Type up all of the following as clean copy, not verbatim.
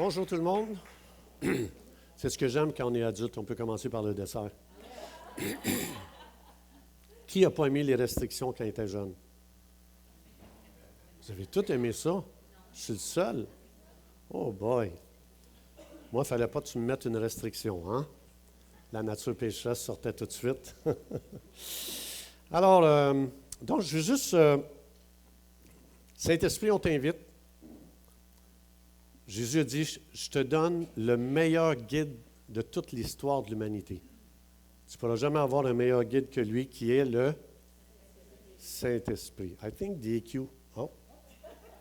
Bonjour tout le monde. C'est ce que j'aime quand on est adulte. On peut commencer par le dessert. Qui n'a pas aimé les restrictions quand il était jeune? Vous avez tous aimé ça? Je suis le seul? Oh boy! Moi, il ne fallait pas que tu me mettes une restriction, hein? La nature pécheresse sortait tout de suite. Alors, donc, je veux juste... Saint-Esprit, on t'invite. Jésus a dit, je te donne le meilleur guide de toute l'histoire de l'humanité. Tu ne pourras jamais avoir un meilleur guide que lui, qui est le Saint-Esprit. I think the EQ. Oh.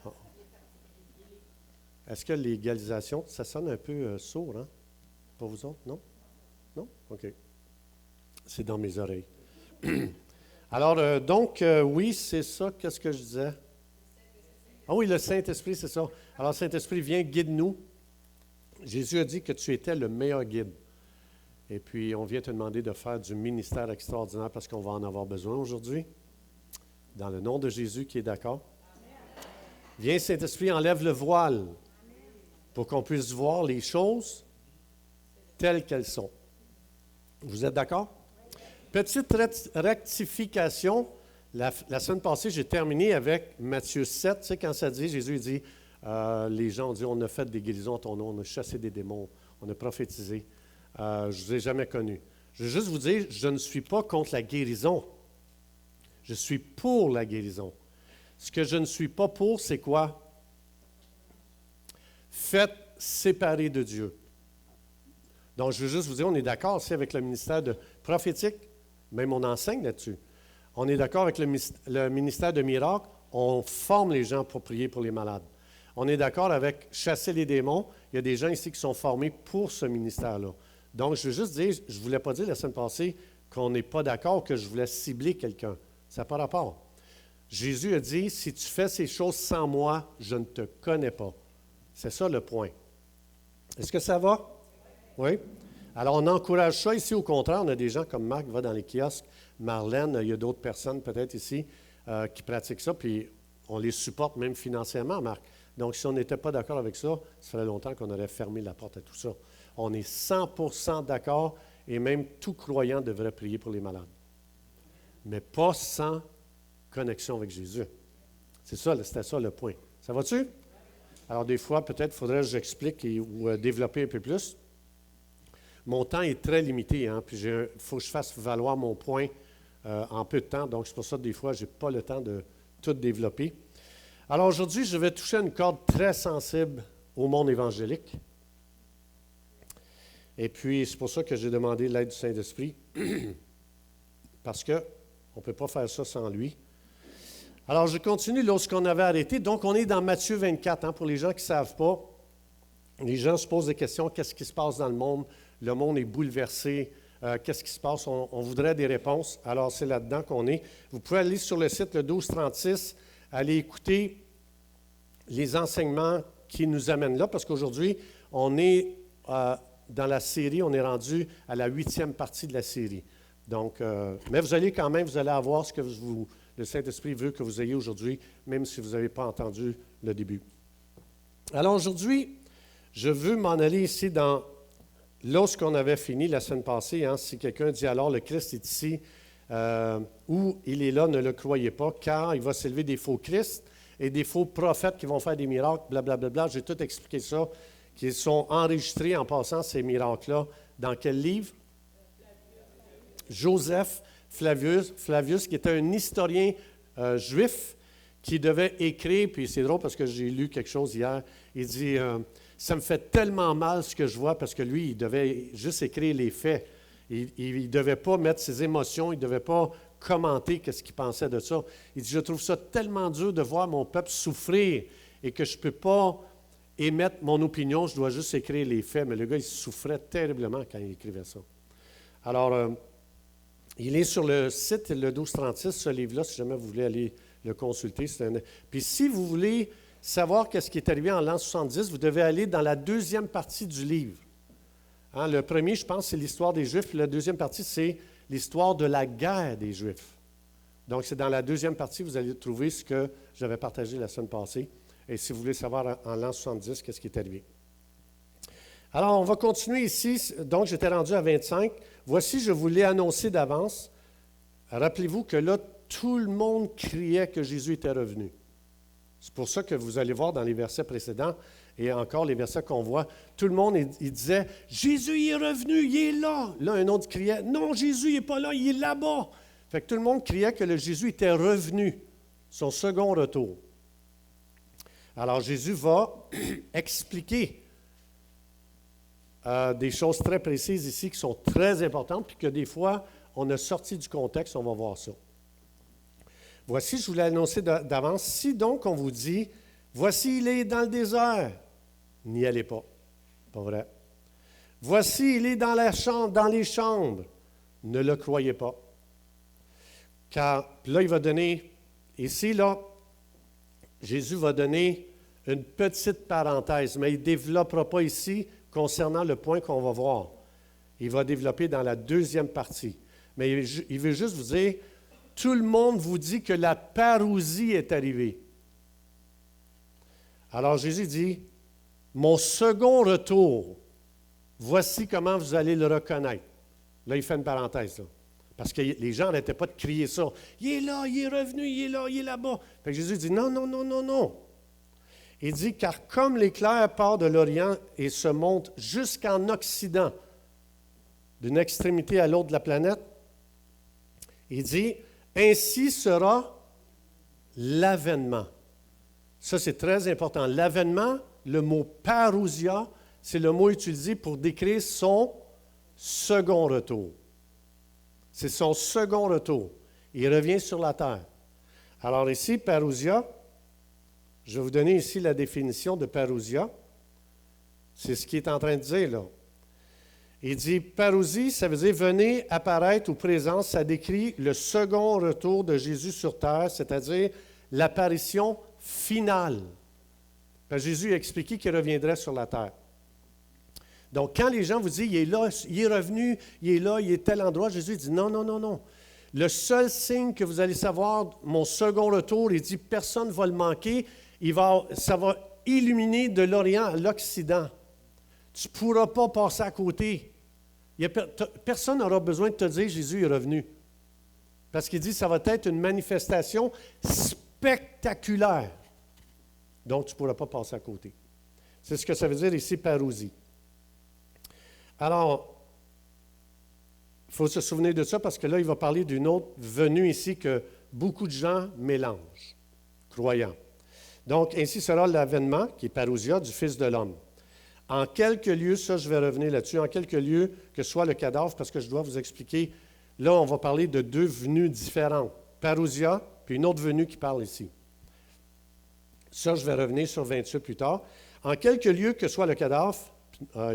Oh. Est-ce que l'égalisation, ça sonne un peu sourd, hein? Pour vous autres, non? Non? OK. C'est dans mes oreilles. Alors, donc, oui, c'est ça. Qu'est-ce que je disais? Ah oui, le Saint-Esprit, c'est ça. Alors, Saint-Esprit, viens, guide-nous. Jésus a dit que tu étais le meilleur guide. Et puis, on vient te demander de faire du ministère extraordinaire parce qu'on va en avoir besoin aujourd'hui. Dans le nom de Jésus qui est d'accord. Viens, Saint-Esprit, enlève le voile pour qu'on puisse voir les choses telles qu'elles sont. Vous êtes d'accord? Petite rectification. La semaine passée, j'ai terminé avec Matthieu 7. Tu sais, quand ça dit, Jésus dit, les gens ont dit, on a fait des guérisons en ton nom, on a chassé des démons, on a prophétisé. Je ne vous ai jamais connu. Je veux juste vous dire, je ne suis pas contre la guérison. Je suis pour la guérison. Ce que je ne suis pas pour, c'est quoi? Faites séparer de Dieu. Donc, je veux juste vous dire, on est d'accord aussi avec le ministère de prophétique, même on enseigne là-dessus. On est d'accord avec le ministère de miracles, on forme les gens pour prier pour les malades. On est d'accord avec chasser les démons, il y a des gens ici qui sont formés pour ce ministère-là. Donc, je veux juste dire, je ne voulais pas dire la semaine passée qu'on n'est pas d'accord, que je voulais cibler quelqu'un. Ça n'a pas rapport. Jésus a dit, si tu fais ces choses sans moi, je ne te connais pas. C'est ça le point. Est-ce que ça va? Oui. Alors, on encourage ça ici. Au contraire, on a des gens comme Marc qui va dans les kiosques, Marlène, il y a d'autres personnes peut-être ici qui pratiquent ça, puis on les supporte même financièrement, Marc. Donc, si on n'était pas d'accord avec ça, ça ferait longtemps qu'on aurait fermé la porte à tout ça. On est 100% d'accord et même tout croyant devrait prier pour les malades. Mais pas sans connexion avec Jésus. C'était ça le point. Ça va-tu? Alors, des fois, peut-être faudrait que j'explique ou développer un peu plus. Mon temps est très limité, hein, puis il faut que je fasse valoir mon point en peu de temps. Donc, c'est pour ça que des fois, je n'ai pas le temps de tout développer. Alors, aujourd'hui, je vais toucher une corde très sensible au monde évangélique. Et puis, c'est pour ça que j'ai demandé l'aide du Saint-Esprit, parce qu'on ne peut pas faire ça sans lui. Alors, je continue lorsqu'on avait arrêté. Donc, on est dans Matthieu 24. Hein, pour les gens qui ne savent pas, les gens se posent des questions. Qu'est-ce qui se passe dans le monde? Le monde est bouleversé. Qu'est-ce qui se passe? On voudrait des réponses. Alors, c'est là-dedans qu'on est. Vous pouvez aller sur le site, le 1236, aller écouter les enseignements qui nous amènent là, parce qu'aujourd'hui, on est dans la série, on est rendu à la 8e partie de la série. Donc, mais vous allez quand même, vous allez avoir ce que le Saint-Esprit veut que vous ayez aujourd'hui, même si vous n'avez pas entendu le début. Alors aujourd'hui, je veux m'en aller ici dans lorsqu'on avait fini la semaine passée. Hein, si quelqu'un dit alors le Christ est ici, ou il est là, ne le croyez pas, car il va s'élever des faux Christ et des faux prophètes qui vont faire des miracles, blablabla. J'ai tout expliqué ça, qui sont enregistrés en passant ces miracles-là. Dans quel livre? Joseph Flavius, qui était un historien juif qui devait écrire, puis c'est drôle parce que j'ai lu quelque chose hier, il dit ça me fait tellement mal ce que je vois, parce que lui, il devait juste écrire les faits. Il ne devait pas mettre ses émotions, il ne devait pas commenter ce qu'il pensait de ça. Il dit, je trouve ça tellement dur de voir mon peuple souffrir et que je ne peux pas émettre mon opinion, je dois juste écrire les faits. Mais le gars, il souffrait terriblement quand il écrivait ça. Alors, il est sur le site, le 1236, ce livre-là, si jamais vous voulez aller le consulter. Puis si vous voulez savoir qu'est-ce qui est arrivé en l'an 70, vous devez aller dans la deuxième partie du livre. Hein, le premier, je pense, c'est l'histoire des Juifs. Puis la deuxième partie, c'est l'histoire de la guerre des Juifs. Donc, c'est dans la deuxième partie, vous allez trouver ce que j'avais partagé la semaine passée. Et si vous voulez savoir en l'an 70, qu'est-ce qui est arrivé. Alors, on va continuer ici. Donc, j'étais rendu à 25. Voici, je vous l'ai annoncé d'avance. Rappelez-vous que là, tout le monde criait que Jésus était revenu. C'est pour ça que vous allez voir dans les versets précédents, et encore les versets qu'on voit, tout le monde il disait « Jésus il est revenu, il est là! » Là, un autre criait « Non, Jésus n'est pas là, il est là-bas! » Fait que tout le monde criait que le Jésus était revenu, son second retour. Alors, Jésus va expliquer des choses très précises ici qui sont très importantes, puis que des fois, on a sorti du contexte, on va voir ça. Voici, je vous l'ai annoncé d'avance, si donc on vous dit, voici, il est dans le désert, n'y allez pas. Pas vrai. Voici, il est dans les chambres, ne le croyez pas. Car là, il va donner, ici, là, Jésus va donner une petite parenthèse, mais il ne développera pas ici concernant le point qu'on va voir. Il va développer dans la deuxième partie. Mais il veut juste vous dire, tout le monde vous dit que la parousie est arrivée. Alors Jésus dit, mon second retour, voici comment vous allez le reconnaître. Là, il fait une parenthèse, là, parce que les gens n'arrêtaient pas de crier ça. Il est là, il est revenu, il est là, il est là-bas. Fait que Jésus dit, non, non, non, non, non. Il dit, car comme l'éclair part de l'Orient et se monte jusqu'en Occident, d'une extrémité à l'autre de la planète, il dit, ainsi sera l'avènement. Ça, c'est très important. L'avènement, le mot parousia, c'est le mot utilisé pour décrire son second retour. C'est son second retour. Il revient sur la terre. Alors ici, parousia, je vais vous donner ici la définition de parousia. C'est ce qu'il est en train de dire là. Il dit, parousie, ça veut dire venir, apparaître ou présence. Ça décrit le second retour de Jésus sur terre, c'est-à-dire l'apparition finale. Parce que Jésus a expliqué qu'il reviendrait sur la terre. Donc, quand les gens vous disent, il est là, il est revenu, il est là, il est tel endroit, Jésus dit, non, non, non, non. Le seul signe que vous allez savoir, mon second retour, il dit, personne ne va le manquer, ça va illuminer de l'Orient à l'Occident. Tu ne pourras pas passer à côté. Personne n'aura besoin de te dire Jésus est revenu. Parce qu'il dit que ça va être une manifestation spectaculaire. Donc, tu ne pourras pas passer à côté. C'est ce que ça veut dire ici, parousie. Alors, il faut se souvenir de ça parce que là, il va parler d'une autre venue ici que beaucoup de gens mélangent, croyants. Donc, ainsi sera l'avènement, qui est parousia, du Fils de l'homme. En quelques lieux, ça je vais revenir là-dessus, en quelques lieux que soit le cadavre, parce que je dois vous expliquer, là on va parler de deux venues différentes. Parousia, puis une autre venue qui parle ici. Ça, je vais revenir sur 28 plus tard. En quelques lieux que soit le cadavre,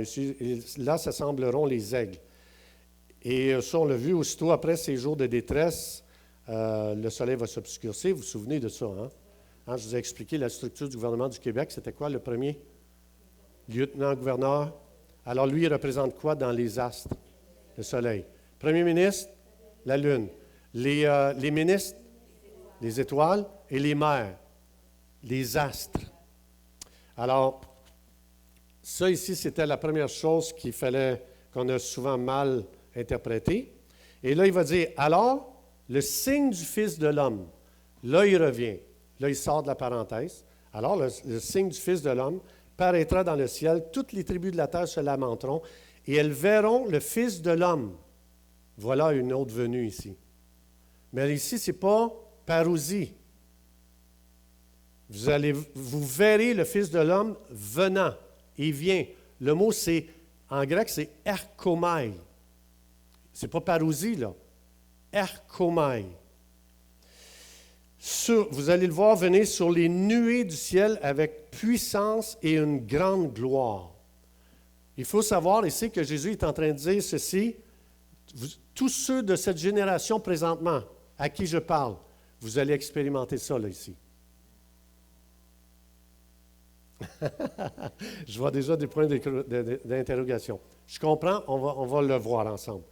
ici, là ça sembleront les aigles. Et ça on l'a vu, aussitôt après ces jours de détresse, le soleil va s'obscurcir. Vous vous souvenez de ça, hein? Je vous ai expliqué la structure du gouvernement du Québec. C'était quoi le premier? Lieutenant-gouverneur. Alors, lui, il représente quoi dans les astres? Le soleil. Premier ministre, la lune. Les ministres, les étoiles. Et les mers, les astres. Alors, ça ici, c'était la première chose qu'on a souvent mal interprétée. Et là, il va dire, alors, le signe du Fils de l'homme. Là, il revient. Là, il sort de la parenthèse. Alors, le signe du Fils de l'homme paraîtra dans le ciel, toutes les tribus de la terre se lamenteront, et elles verront le Fils de l'homme. Voilà une autre venue ici. Mais ici, ce n'est pas parousie. Vous verrez le Fils de l'homme venant. Il vient. Le mot, en grec, c'est erchomai. Ce n'est pas parousie, là. Erchomai. Vous allez le voir venir sur les nuées du ciel avec puissance et une grande gloire. Il faut savoir ici que Jésus est en train de dire ceci, tous ceux de cette génération présentement, à qui je parle, vous allez expérimenter ça là, ici. Je vois déjà des points d'interrogation. Je comprends, on va le voir ensemble.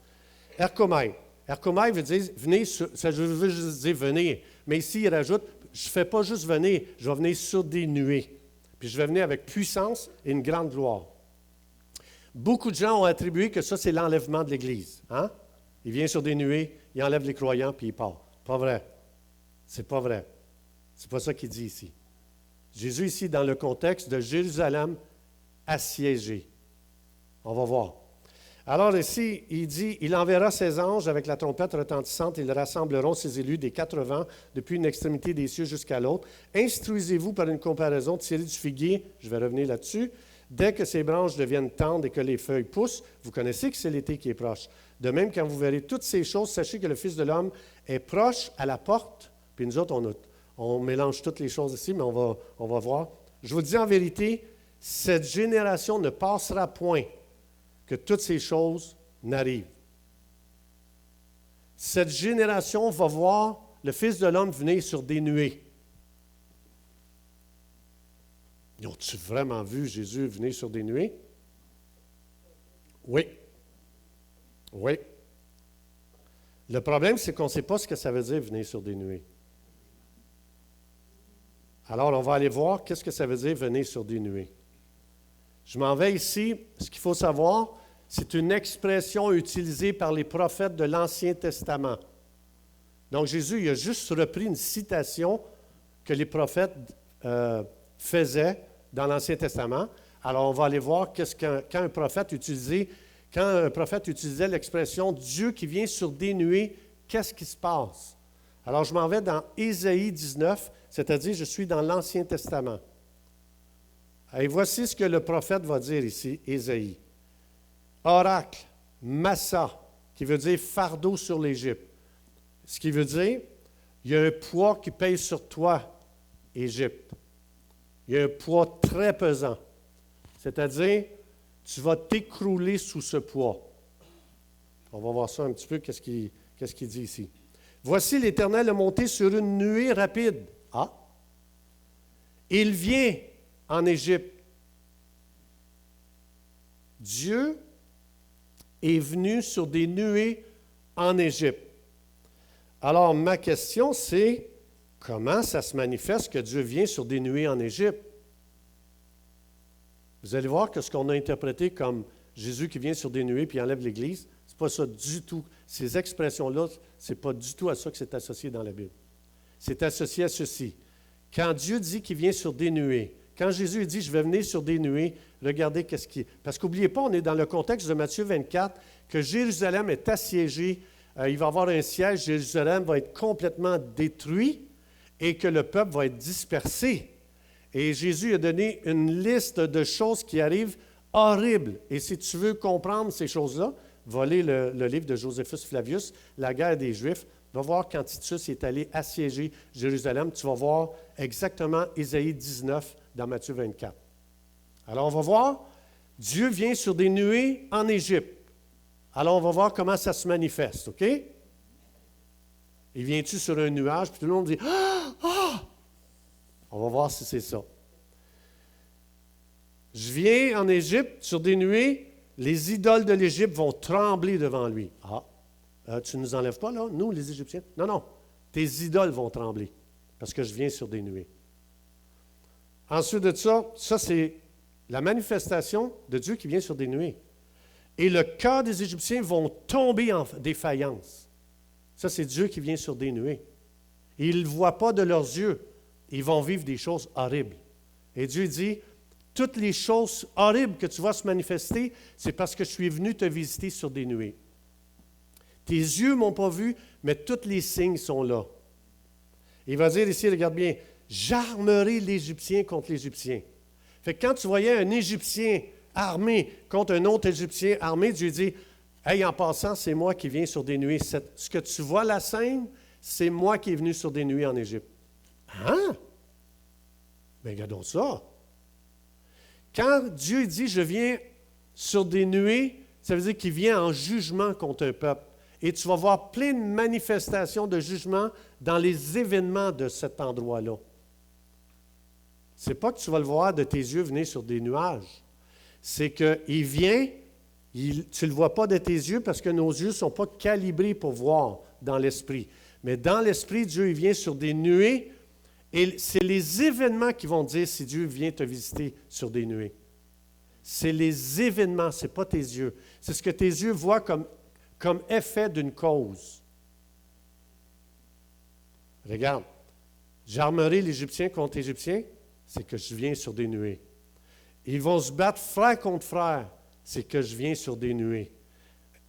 Erchomai. Erchomai veut dire venir, ça veut juste dire venir. Mais ici, il rajoute, je ne fais pas juste venir, je vais venir sur des nuées. Puis je vais venir avec puissance et une grande gloire. Beaucoup de gens ont attribué que ça, c'est l'enlèvement de l'Église. Hein? Il vient sur des nuées, il enlève les croyants, puis il part. Pas vrai. C'est pas vrai. C'est pas ça qu'il dit ici. Jésus, ici, dans le contexte de Jérusalem assiégée. On va voir. Alors ici, il dit, il enverra ses anges avec la trompette retentissante, ils rassembleront ses élus des 4 vents, depuis une extrémité des cieux jusqu'à l'autre. Instruisez-vous par une comparaison, tirez du figuier, je vais revenir là-dessus. Dès que ses branches deviennent tendres et que les feuilles poussent, vous connaissez que c'est l'été qui est proche. De même, quand vous verrez toutes ces choses, sachez que le Fils de l'homme est proche à la porte. Puis nous autres, on mélange toutes les choses ici, mais on va voir. Je vous dis en vérité, cette génération ne passera point que toutes ces choses n'arrivent. Cette génération va voir le Fils de l'homme venir sur des nuées. Ont-tu vraiment vu Jésus venir sur des nuées? Oui. Oui. Le problème, c'est qu'on ne sait pas ce que ça veut dire venir sur des nuées. Alors, on va aller voir qu'est-ce que ça veut dire venir sur des nuées. Je m'en vais ici. Ce qu'il faut savoir, c'est une expression utilisée par les prophètes de l'Ancien Testament. Donc, Jésus il a juste repris une citation que les prophètes faisaient dans l'Ancien Testament. Alors, on va aller voir quand un prophète utilisait l'expression « Dieu qui vient sur des nuées », qu'est-ce qui se passe? Alors, je m'en vais dans Ésaïe 19, c'est-à-dire je suis dans l'Ancien Testament. Et voici ce que le prophète va dire ici, Ésaïe. Oracle, Massa, qui veut dire fardeau sur l'Égypte. Ce qui veut dire, il y a un poids qui pèse sur toi, Égypte. Il y a un poids très pesant. C'est-à-dire, tu vas t'écrouler sous ce poids. On va voir ça un petit peu, qu'est-ce qu'il dit ici. Voici l'Éternel est monté sur une nuée rapide. Ah! Il vient en Égypte. Dieu est venu sur des nuées en Égypte. Alors, ma question, c'est comment ça se manifeste que Dieu vient sur des nuées en Égypte? Vous allez voir que ce qu'on a interprété comme Jésus qui vient sur des nuées puis enlève l'Église, ce n'est pas ça du tout. Ces expressions-là, ce n'est pas du tout à ça que c'est associé dans la Bible. C'est associé à ceci. Quand Dieu dit qu'il vient sur des nuées, quand Jésus dit « Je vais venir sur des nuées », regardez qu'est-ce qui est. Parce qu'oubliez pas, on est dans le contexte de Matthieu 24, que Jérusalem est assiégée, il va y avoir un siège, Jérusalem va être complètement détruit et que le peuple va être dispersé. Et Jésus a donné une liste de choses qui arrivent horribles. Et si tu veux comprendre ces choses-là, va lire le livre de Joséphus Flavius, La guerre des Juifs. Va voir quand Titus est allé assiéger Jérusalem. Tu vas voir exactement Ésaïe 19 dans Matthieu 24. Alors, on va voir, Dieu vient sur des nuées en Égypte. Alors, on va voir comment ça se manifeste, OK? Il vient-tu sur un nuage, puis tout le monde dit « Ah! Ah! » On va voir si c'est ça. Je viens en Égypte sur des nuées, les idoles de l'Égypte vont trembler devant lui. Ah, tu ne nous enlèves pas, là, nous, les Égyptiens? Non, non, tes idoles vont trembler, parce que je viens sur des nuées. Ensuite de ça c'est la manifestation de Dieu qui vient sur des nuées. Et le cœur des Égyptiens vont tomber en défaillance. Ça, c'est Dieu qui vient sur des nuées. Et ils ne le voient pas de leurs yeux. Ils vont vivre des choses horribles. Et Dieu dit, toutes les choses horribles que tu vas se manifester, c'est parce que je suis venu te visiter sur des nuées. Tes yeux ne m'ont pas vu, mais tous les signes sont là. Il va dire ici, regarde bien, j'armerai l'Égyptien contre l'Égyptien. Fait que quand tu voyais un Égyptien armé contre un autre Égyptien armé, Dieu dit, hey, en passant, c'est moi qui viens sur des nuées. Ce que tu vois la scène, c'est moi qui est venu sur des nuées en Égypte. Hein? Bien, regardons ça. Quand Dieu dit, je viens sur des nuées, ça veut dire qu'il vient en jugement contre un peuple. Et tu vas voir plein de manifestations de jugement dans les événements de cet endroit-là. Ce n'est pas que tu vas le voir de tes yeux venir sur des nuages. C'est qu'il vient, tu ne le vois pas de tes yeux parce que nos yeux ne sont pas calibrés pour voir dans l'esprit. Mais dans l'esprit, Dieu il vient sur des nuées et c'est les événements qui vont dire si Dieu vient te visiter sur des nuées. C'est les événements, ce n'est pas tes yeux. C'est ce que tes yeux voient comme effet d'une cause. Regarde, j'armerai l'Égyptien contre l'Égyptien, c'est que je viens sur des nuées. Ils vont se battre frère contre frère, c'est que je viens sur des nuées.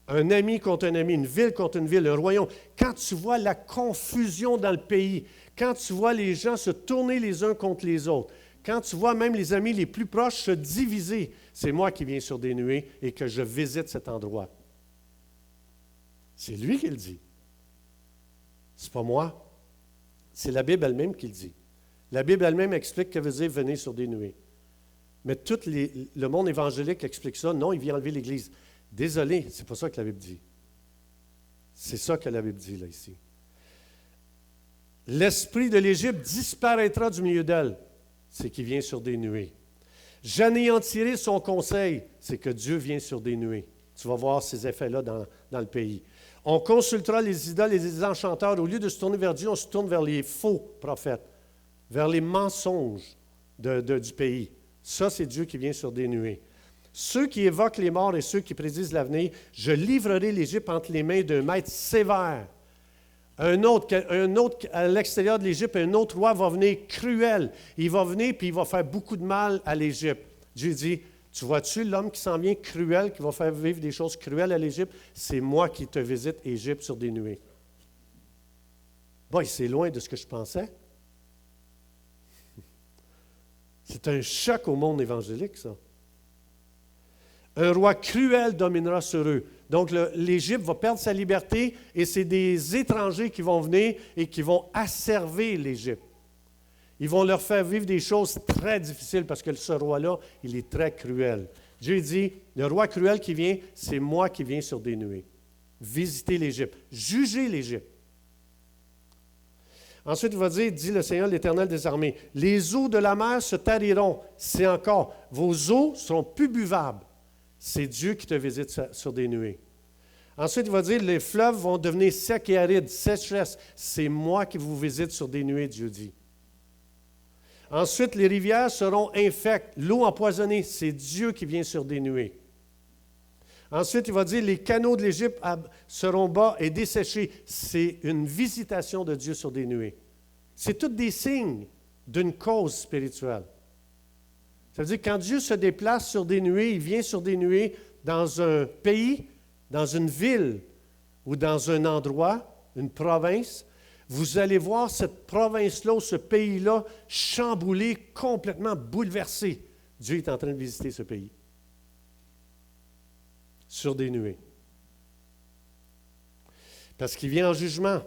Un ami contre un ami, une ville contre une ville, un royaume. Quand tu vois la confusion dans le pays, quand tu vois les gens se tourner les uns contre les autres, quand tu vois même les amis les plus proches se diviser, c'est moi qui viens sur des nuées et que je visite cet endroit. C'est lui qui le dit. C'est pas moi. C'est la Bible elle-même qui le dit. La Bible elle-même explique que veut dire venir sur des nuées. Mais tout le monde évangélique explique ça. Non, il vient enlever l'Église. Désolé, c'est pas ça que la Bible dit. C'est ça que la Bible dit là, ici. L'esprit de l'Égypte disparaîtra du milieu d'elle. C'est qu'il vient sur des nuées. J'anéantirai son conseil. C'est que Dieu vient sur des nuées. Tu vas voir ces effets-là dans le pays. On consultera les idoles et les enchanteurs. Au lieu de se tourner vers Dieu, on se tourne vers les faux prophètes, vers les mensonges du pays. Ça, c'est Dieu qui vient sur des nuées. Ceux qui évoquent les morts et ceux qui prédisent l'avenir, je livrerai l'Égypte entre les mains d'un maître sévère. Un autre à l'extérieur de l'Égypte, un autre roi va venir cruel. Il va venir puis il va faire beaucoup de mal à l'Égypte. Dieu dit, tu vois-tu l'homme qui s'en vient cruel, qui va faire vivre des choses cruelles à l'Égypte? C'est moi qui te visite, Égypte, sur des nuées. Boy, c'est loin de ce que je pensais. C'est un choc au monde évangélique, ça. Un roi cruel dominera sur eux. Donc, l'Égypte va perdre sa liberté et c'est des étrangers qui vont venir et qui vont asservir l'Égypte. Ils vont leur faire vivre des choses très difficiles parce que ce roi-là, il est très cruel. Dieu dit, le roi cruel qui vient, c'est moi qui viens sur des nuées. Visiter l'Égypte, juger l'Égypte. Ensuite, il va dire, dit le Seigneur, l'Éternel des armées, les eaux de la mer se tariront. C'est encore, vos eaux seront plus buvables. C'est Dieu qui te visite sur des nuées. Ensuite, il va dire, les fleuves vont devenir secs et arides, sécheresse. C'est moi qui vous visite sur des nuées, Dieu dit. Ensuite, les rivières seront infectes, l'eau empoisonnée. C'est Dieu qui vient sur des nuées. Ensuite, il va dire, les canaux de l'Égypte seront bas et desséchés. C'est une visitation de Dieu sur des nuées. C'est tous des signes d'une cause spirituelle. Ça veut dire que quand Dieu se déplace sur des nuées, il vient sur des nuées dans un pays, dans une ville ou dans un endroit, une province, vous allez voir cette province-là ou ce pays-là chamboulé, complètement bouleversé. Dieu est en train de visiter ce pays sur des nuées. Parce qu'il vient en jugement.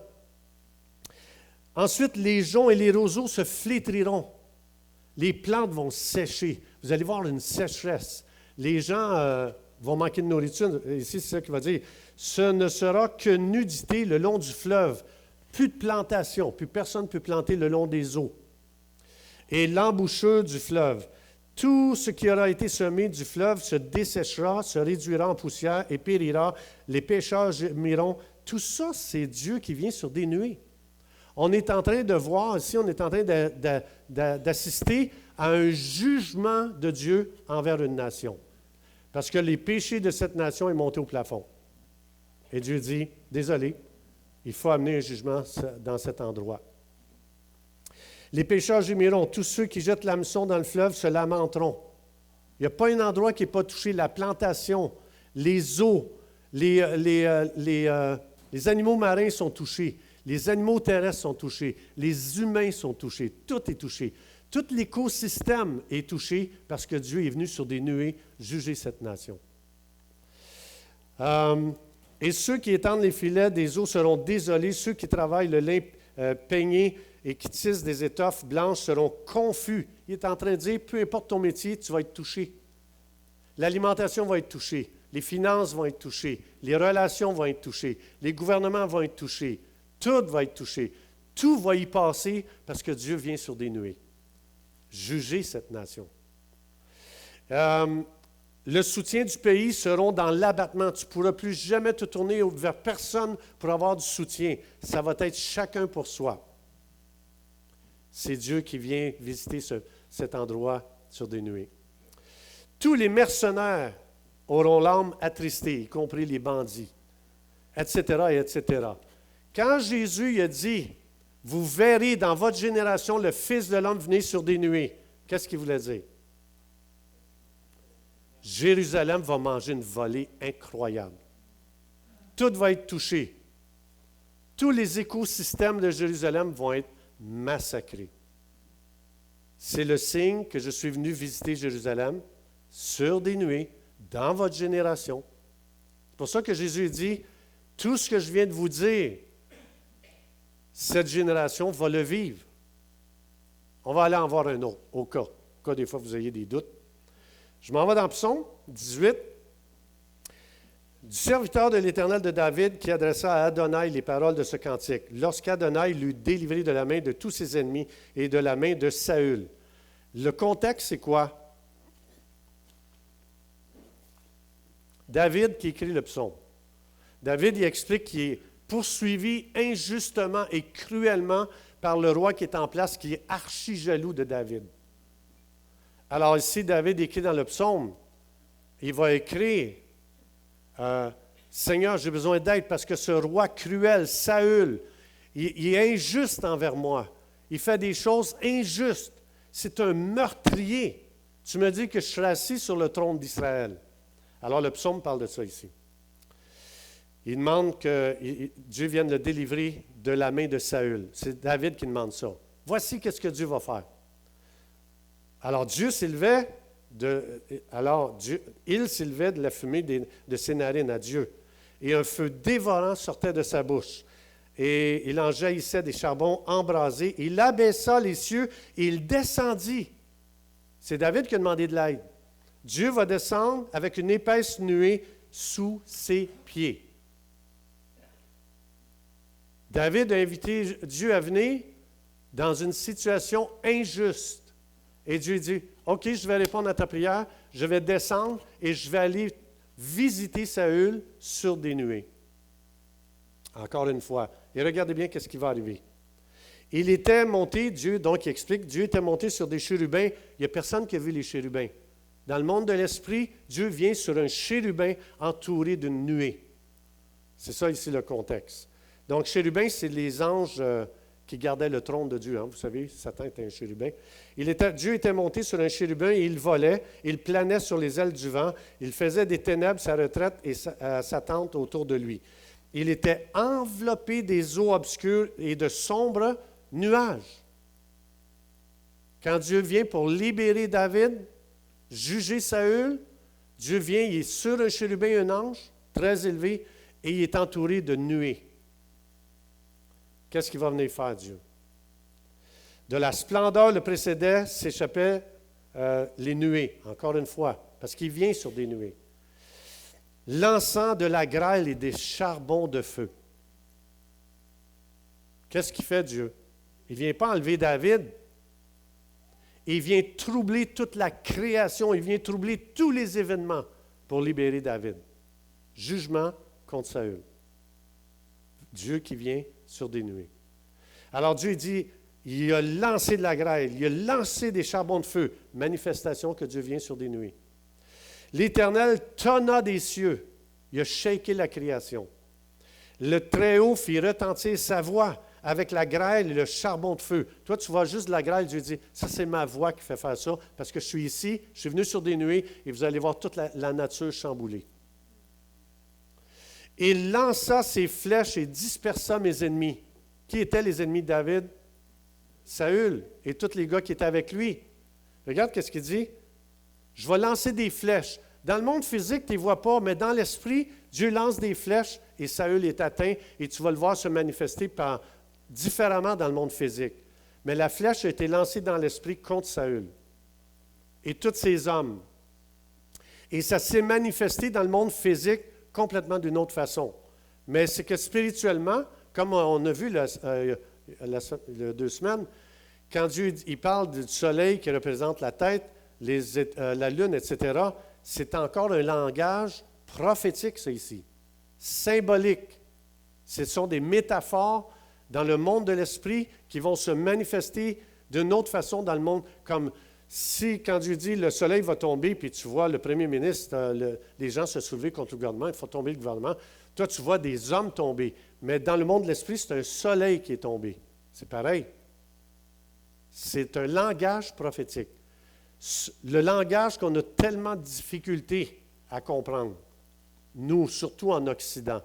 Ensuite, les joncs et les roseaux se flétriront. Les plantes vont sécher. Vous allez voir une sécheresse. Les gens vont manquer de nourriture. Ici, c'est ça qu'il va dire. Ce ne sera que nudité le long du fleuve. Plus de plantation. Plus personne ne peut planter le long des eaux. Et l'embouchure du fleuve. Tout ce qui aura été semé du fleuve se desséchera, se réduira en poussière et périra. Les pêcheurs gémiront. Tout ça, c'est Dieu qui vient sur des nuées. On est en train de voir ici, on est en train d'assister à un jugement de Dieu envers une nation. Parce que les péchés de cette nation est monté au plafond. Et Dieu dit, désolé, il faut amener un jugement dans cet endroit. Les pécheurs gémiront, tous ceux qui jettent l'hameçon dans le fleuve se lamenteront. Il n'y a pas un endroit qui n'est pas touché, la plantation, les eaux, les animaux marins sont touchés. Les animaux terrestres sont touchés, les humains sont touchés, tout est touché. Tout l'écosystème est touché parce que Dieu est venu sur des nuées juger cette nation. Et ceux qui étendent les filets des eaux seront désolés, ceux qui travaillent le lin peigné et qui tissent des étoffes blanches seront confus. Il est en train de dire, peu importe ton métier, tu vas être touché. L'alimentation va être touchée, les finances vont être touchées, les relations vont être touchées, les gouvernements vont être touchés. Tout va être touché. Tout va y passer parce que Dieu vient sur des nuées. Juger cette nation. Le soutien du pays seront dans l'abattement. Tu ne pourras plus jamais te tourner vers personne pour avoir du soutien. Ça va être chacun pour soi. C'est Dieu qui vient visiter cet endroit sur des nuées. Tous les mercenaires auront l'âme attristée, y compris les bandits, etc., etc. Quand Jésus a dit, « Vous verrez dans votre génération le Fils de l'homme venir sur des nuées », qu'est-ce qu'il voulait dire? Jérusalem va manger une volée incroyable. Tout va être touché. Tous les écosystèmes de Jérusalem vont être massacrés. C'est le signe que je suis venu visiter Jérusalem sur des nuées, dans votre génération. C'est pour ça que Jésus dit, tout ce que je viens de vous dire, cette génération va le vivre. On va aller en voir un autre, au cas des fois vous ayez des doutes. Je m'en vais dans Psaume 18, du serviteur de l'Éternel de David qui adressa à Adonai les paroles de ce cantique, lorsqu'Adonai l'eut délivré de la main de tous ses ennemis et de la main de Saül. Le contexte, c'est quoi? David qui écrit le psaume. David, il explique qu'il est poursuivi injustement et cruellement par le roi qui est en place, qui est archi jaloux de David. Alors ici, David écrit dans le psaume, il va écrire, Seigneur, j'ai besoin d'aide parce que ce roi cruel, Saül, il est injuste envers moi. Il fait des choses injustes. C'est un meurtrier. Tu me dis que je serai assis sur le trône d'Israël. Alors le psaume parle de ça ici. Il demande que Dieu vienne le délivrer de la main de Saül. C'est David qui demande ça. Voici qu'est-ce que Dieu va faire. Alors Dieu s'élevait il s'élevait de la fumée de ses narines à Dieu. Et un feu dévorant sortait de sa bouche. Et il en jaillissait des charbons embrasés. Il abaissa les cieux et il descendit. C'est David qui a demandé de l'aide. Dieu va descendre avec une épaisse nuée sous ses pieds. David a invité Dieu à venir dans une situation injuste. Et Dieu dit, « OK, je vais répondre à ta prière, je vais descendre et je vais aller visiter Saül sur des nuées. » Encore une fois. Et regardez bien qu'est-ce qui va arriver. Il était monté, Dieu, donc il explique, Dieu était monté sur des chérubins. Il n'y a personne qui a vu les chérubins. Dans le monde de l'esprit, Dieu vient sur un chérubin entouré d'une nuée. C'est ça ici le contexte. Donc, chérubin, c'est les anges qui gardaient le trône de Dieu. Hein. Vous savez, Satan était un chérubin. Dieu était monté sur un chérubin et il volait, il planait sur les ailes du vent, il faisait des ténèbres sa retraite et sa tente autour de lui. Il était enveloppé des eaux obscures et de sombres nuages. Quand Dieu vient pour libérer David, juger Saül, Dieu vient, il est sur un chérubin, un ange, très élevé, et il est entouré de nuées. Qu'est-ce qu'il va venir faire, Dieu? De la splendeur le précédait, s'échappaient les nuées, encore une fois, parce qu'il vient sur des nuées. L'encens de la grêle et des charbons de feu. Qu'est-ce qu'il fait, Dieu? Il ne vient pas enlever David. Il vient troubler toute la création. Il vient troubler tous les événements pour libérer David. Jugement contre Saül. Dieu qui vient sur des nuées. Alors Dieu dit, il a lancé de la grêle, il a lancé des charbons de feu. Manifestation que Dieu vient sur des nuées. L'Éternel tonna des cieux. Il a shaké la création. Le Très-Haut fit retentir sa voix avec la grêle et le charbon de feu. Toi, tu vois juste la grêle, Dieu dit, ça c'est ma voix qui fait faire ça, parce que je suis ici, je suis venu sur des nuées, et vous allez voir toute la nature chamboulée. Il lança ses flèches et dispersa mes ennemis. Qui étaient les ennemis de David? Saül et tous les gars qui étaient avec lui. Regarde qu'est-ce qu'il dit. Je vais lancer des flèches. Dans le monde physique, tu ne les vois pas, mais dans l'esprit, Dieu lance des flèches et Saül est atteint et tu vas le voir se manifester différemment dans le monde physique. Mais la flèche a été lancée dans l'esprit contre Saül et tous ses hommes. Et ça s'est manifesté dans le monde physique complètement d'une autre façon. Mais c'est que spirituellement, comme on a vu il y a 2 semaines, quand Dieu il parle du soleil qui représente la tête, la lune, etc., c'est encore un langage prophétique, ça ici, symbolique. Ce sont des métaphores dans le monde de l'esprit qui vont se manifester d'une autre façon dans le monde, comme Si, quand Dieu dit le soleil va tomber, puis tu vois le premier ministre, les gens se soulever contre le gouvernement, il faut tomber le gouvernement, toi, tu vois des hommes tomber. Mais dans le monde de l'esprit, c'est un soleil qui est tombé. C'est pareil. C'est un langage prophétique. Le langage qu'on a tellement de difficultés à comprendre, nous, surtout en Occident.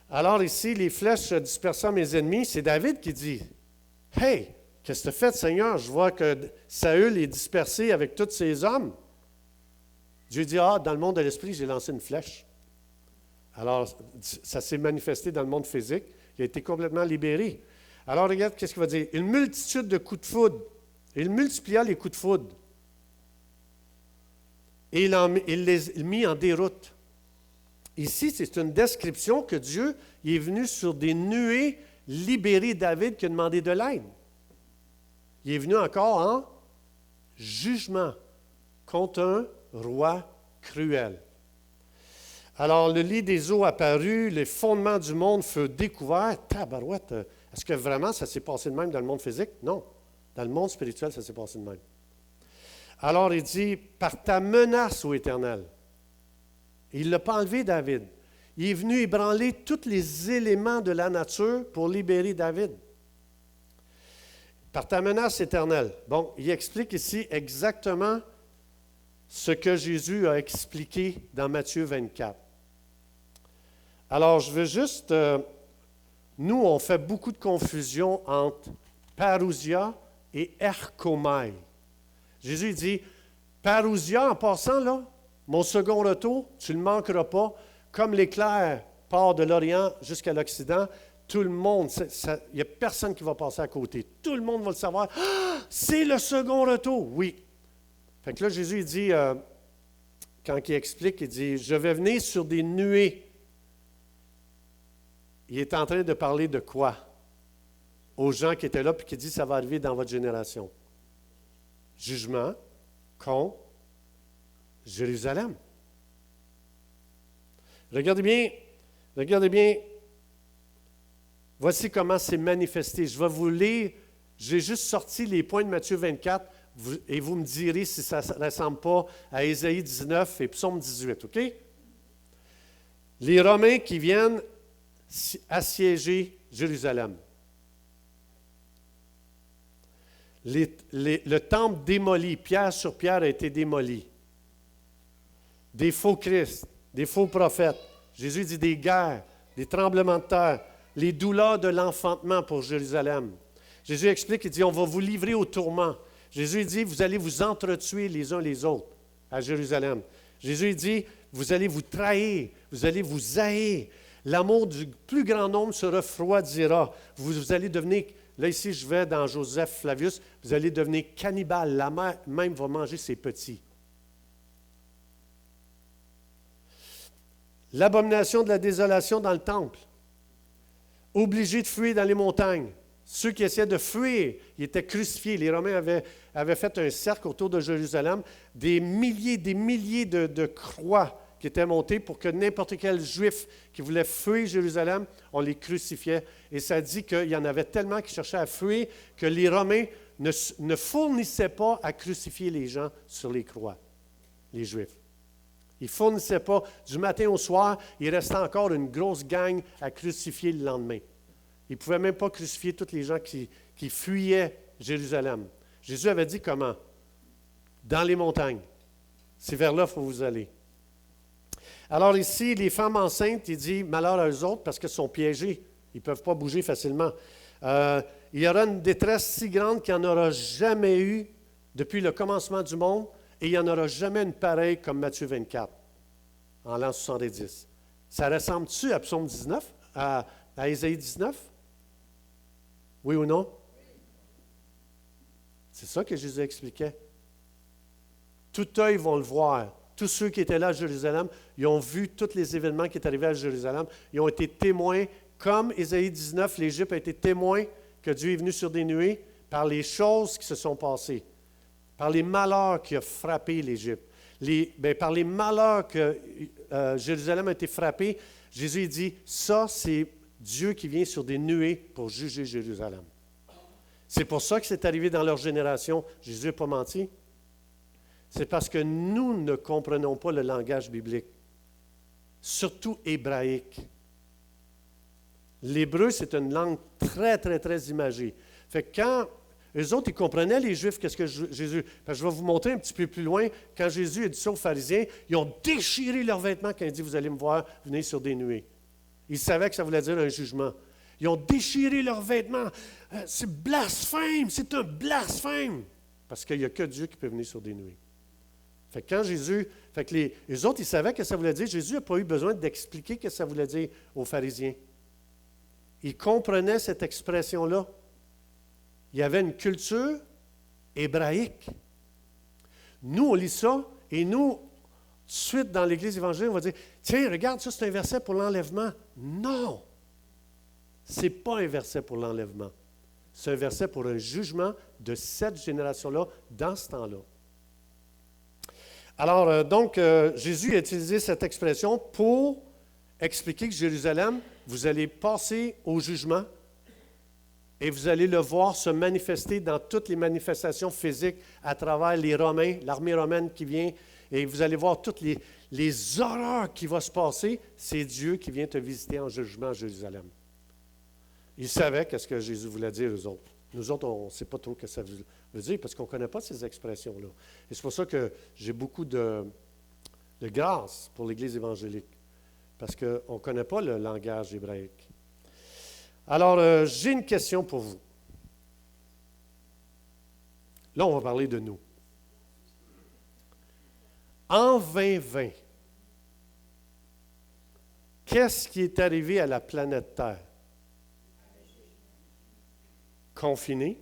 Alors ici, les flèches dispersant mes ennemis, c'est David qui dit, « Hey, qu'est-ce que tu as fait, Seigneur? Je vois que Saül est dispersé avec tous ses hommes. » Dieu dit, « Ah, dans le monde de l'esprit, j'ai lancé une flèche. » Alors, ça s'est manifesté dans le monde physique. Il a été complètement libéré. Alors, regarde, qu'est-ce qu'il va dire? Une multitude de coups de foudre. Il multiplia les coups de foudre. Et il les mit en déroute. Ici, c'est une description que Dieu est venu sur des nuées libérer David qui a demandé de l'aide. Il est venu encore en jugement contre un roi cruel. Alors, le lit des eaux apparut, les fondements du monde furent découverts. Tabarouette, est-ce que vraiment ça s'est passé de même dans le monde physique? Non. Dans le monde spirituel, ça s'est passé de même. Alors, il dit, par ta menace, ô Éternel. Il ne l'a pas enlevé, David. Il est venu ébranler tous les éléments de la nature pour libérer David. Par ta menace éternelle. Bon, il explique ici exactement ce que Jésus a expliqué dans Matthieu 24. Alors, je veux juste... nous, on fait beaucoup de confusion entre parousia et erchomai. Jésus dit, parousia, en passant là, mon second retour, tu ne le manqueras pas. Comme l'éclair part de l'Orient jusqu'à l'Occident, tout le monde, il n'y a personne qui va passer à côté. Tout le monde va le savoir. Ah, c'est le second retour. Oui. Fait que là, Jésus, il dit, quand il explique, il dit, je vais venir sur des nuées. Il est en train de parler de quoi? Aux gens qui étaient là, puis qui dit, ça va arriver dans votre génération. Jugement contre Jérusalem. Regardez bien, voici comment c'est manifesté. Je vais vous lire, j'ai juste sorti les points de Matthieu 24 et vous me direz si ça ne ressemble pas à Ésaïe 19 et Psaume 18, OK? Les Romains qui viennent assiéger Jérusalem. Le temple démoli, pierre sur pierre a été démoli. Des faux Christ, des faux prophètes. Jésus dit des guerres, des tremblements de terre, les douleurs de l'enfantement pour Jérusalem. Jésus explique, il dit, on va vous livrer au tourment. Jésus dit, vous allez vous entretuer les uns les autres à Jérusalem. Jésus dit, vous allez vous trahir, vous allez vous haïr. L'amour du plus grand nombre se refroidira. Vous allez devenir, là ici je vais dans Joseph Flavius, vous allez devenir cannibale. La mère même va manger ses petits. L'abomination de la désolation dans le temple. Obligés de fuir dans les montagnes. Ceux qui essayaient de fuir, ils étaient crucifiés. Les Romains avaient fait un cercle autour de Jérusalem, des milliers de croix qui étaient montées pour que n'importe quel juif qui voulait fuir Jérusalem, on les crucifiait. Et ça dit qu'il y en avait tellement qui cherchaient à fuir que les Romains ne fournissaient pas à crucifier les gens sur les croix, les Juifs. Ils ne fournissaient pas. Du matin au soir, il restait encore une grosse gang à crucifier le lendemain. Ils ne pouvaient même pas crucifier tous les gens qui fuyaient Jérusalem. Jésus avait dit comment? Dans les montagnes. C'est vers là qu'il faut vous aller. Alors ici, les femmes enceintes, il dit malheur à eux autres parce qu'elles sont piégées. Ils ne peuvent pas bouger facilement. Il y aura une détresse si grande qu'il n'y en aura jamais eu depuis le commencement du monde et il n'y en aura jamais une pareille comme Matthieu 24, en l'an 70. Ça ressemble-tu à Psaume 19, à Ésaïe 19? Oui ou non? C'est ça que Jésus expliquait. Tout œil va le voir. Tous ceux qui étaient là à Jérusalem, ils ont vu tous les événements qui sont arrivés à Jérusalem. Ils ont été témoins, comme Ésaïe 19, l'Égypte a été témoin que Dieu est venu sur des nuées par les choses qui se sont passées, par les malheurs qui ont frappé l'Égypte. Par les malheurs que Jérusalem a été frappé, Jésus dit, ça c'est Dieu qui vient sur des nuées pour juger Jérusalem. C'est pour ça que c'est arrivé dans leur génération. Jésus n'a pas menti. C'est parce que nous ne comprenons pas le langage biblique, surtout hébraïque. L'hébreu, c'est une langue très, très, très imagée. Fait que quand eux autres, ils comprenaient, les Juifs, qu'est-ce que Jésus... Parce que je vais vous montrer un petit peu plus loin, quand Jésus a dit ça aux pharisiens, ils ont déchiré leurs vêtements quand il dit « Vous allez me voir venir sur des nuées ». Ils savaient que ça voulait dire un jugement. Ils ont déchiré leurs vêtements. C'est blasphème, c'est un blasphème. Parce qu'il n'y a que Dieu qui peut venir sur des nuées. Fait que quand Jésus... Fait que les autres, ils savaient que ça voulait dire. Jésus n'a pas eu besoin d'expliquer ce que ça voulait dire aux pharisiens. Ils comprenaient cette expression-là. Il y avait une culture hébraïque. Nous, on lit ça, et nous, suite dans l'Église évangélique, on va dire, tiens, regarde, ça c'est un verset pour l'enlèvement. Non! Ce n'est pas un verset pour l'enlèvement. C'est un verset pour un jugement de cette génération-là, dans ce temps-là. Alors, donc, Jésus a utilisé cette expression pour expliquer que Jérusalem, vous allez passer au jugement et vous allez le voir se manifester dans toutes les manifestations physiques à travers les Romains, l'armée romaine qui vient, et vous allez voir toutes les horreurs qui vont se passer. C'est Dieu qui vient te visiter en jugement à Jérusalem. Ils savaient qu'est-ce que Jésus voulait dire aux autres. Nous autres, on ne sait pas trop ce que ça veut dire parce qu'on ne connaît pas ces expressions-là. Et c'est pour ça que j'ai beaucoup de grâce pour l'Église évangélique, parce qu'on ne connaît pas le langage hébraïque. Alors, j'ai une question pour vous. Là, on va parler de nous. En 2020, qu'est-ce qui est arrivé à la planète Terre? Confiné.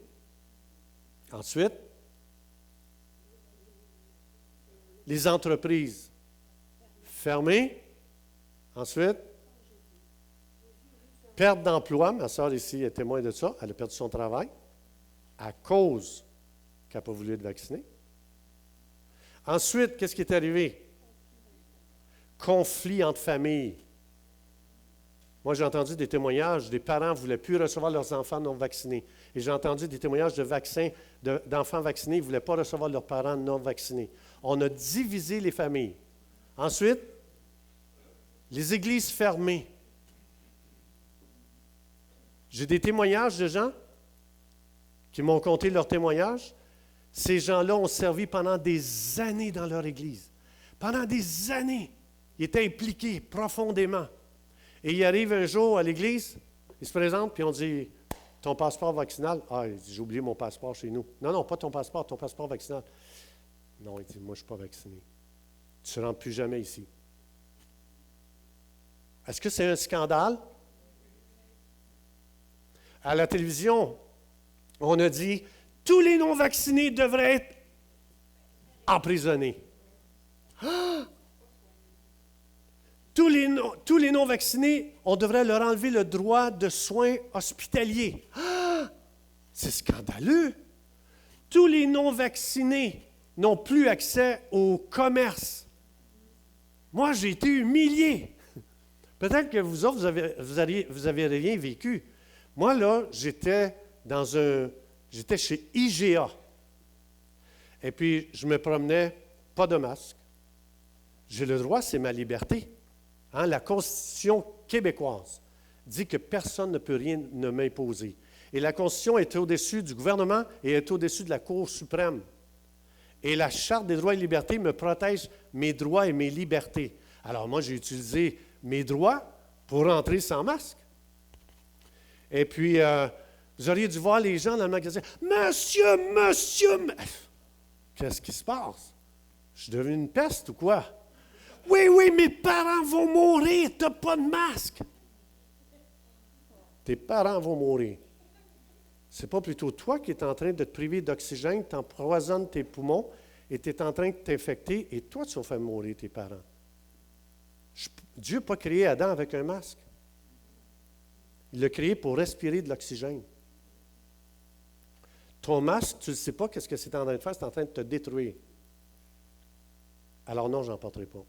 Ensuite, les entreprises fermées. Ensuite, perte d'emploi. Ma soeur ici est témoin de ça. Elle a perdu son travail à cause qu'elle n'a pas voulu être vaccinée. Ensuite, qu'est-ce qui est arrivé? Conflit entre familles. Moi, j'ai entendu des témoignages, des parents ne voulaient plus recevoir leurs enfants non vaccinés. Et j'ai entendu des témoignages d'enfants vaccinés qui ne voulaient pas recevoir leurs parents non vaccinés. On a divisé les familles. Ensuite, les églises fermées. J'ai des témoignages de gens qui m'ont conté leurs témoignages. Ces gens-là ont servi pendant des années dans leur église. Pendant des années, ils étaient impliqués profondément. Et il arrive un jour à l'église, il se présente, puis on dit « Ton passeport vaccinal? » Ah, il dit « J'ai oublié mon passeport chez nous. » Non, non, pas ton passeport vaccinal. Non, il dit « Moi, je ne suis pas vacciné. Tu ne rentres plus jamais ici. » Est-ce que c'est un scandale? À la télévision, on a dit « Tous les non-vaccinés devraient être emprisonnés. » Ah! Tous les non-vaccinés, on devrait leur enlever le droit de soins hospitaliers. Ah! C'est scandaleux. Tous les non-vaccinés n'ont plus accès au commerce. Moi, j'ai été humilié. Peut-être que vous autres, vous avez rien vécu. Moi, là, j'étais chez IGA. Et puis, je me promenais, pas de masque. J'ai le droit, c'est ma liberté. Hein, la Constitution québécoise dit que personne ne peut rien m'imposer. Et la Constitution est au-dessus du gouvernement et est au-dessus de la Cour suprême. Et la Charte des droits et libertés me protège mes droits et mes libertés. Alors moi, j'ai utilisé mes droits pour entrer sans masque. Et puis, vous auriez dû voir les gens dans le magasin. « Monsieur! Qu'est-ce qui se passe? Je suis devenu une peste ou quoi? » Oui, mes parents vont mourir, tu n'as pas de masque. Tes parents vont mourir. Ce n'est pas plutôt toi qui es en train de te priver d'oxygène, tu empoisonnes tes poumons et tu es en train de t'infecter et toi, tu vas faire mourir tes parents. Dieu n'a pas créé Adam avec un masque. Il l'a créé pour respirer de l'oxygène. Ton masque, tu ne sais pas qu'est-ce que c'est en train de faire, c'est en train de te détruire. Alors non, je n'en porterai pas.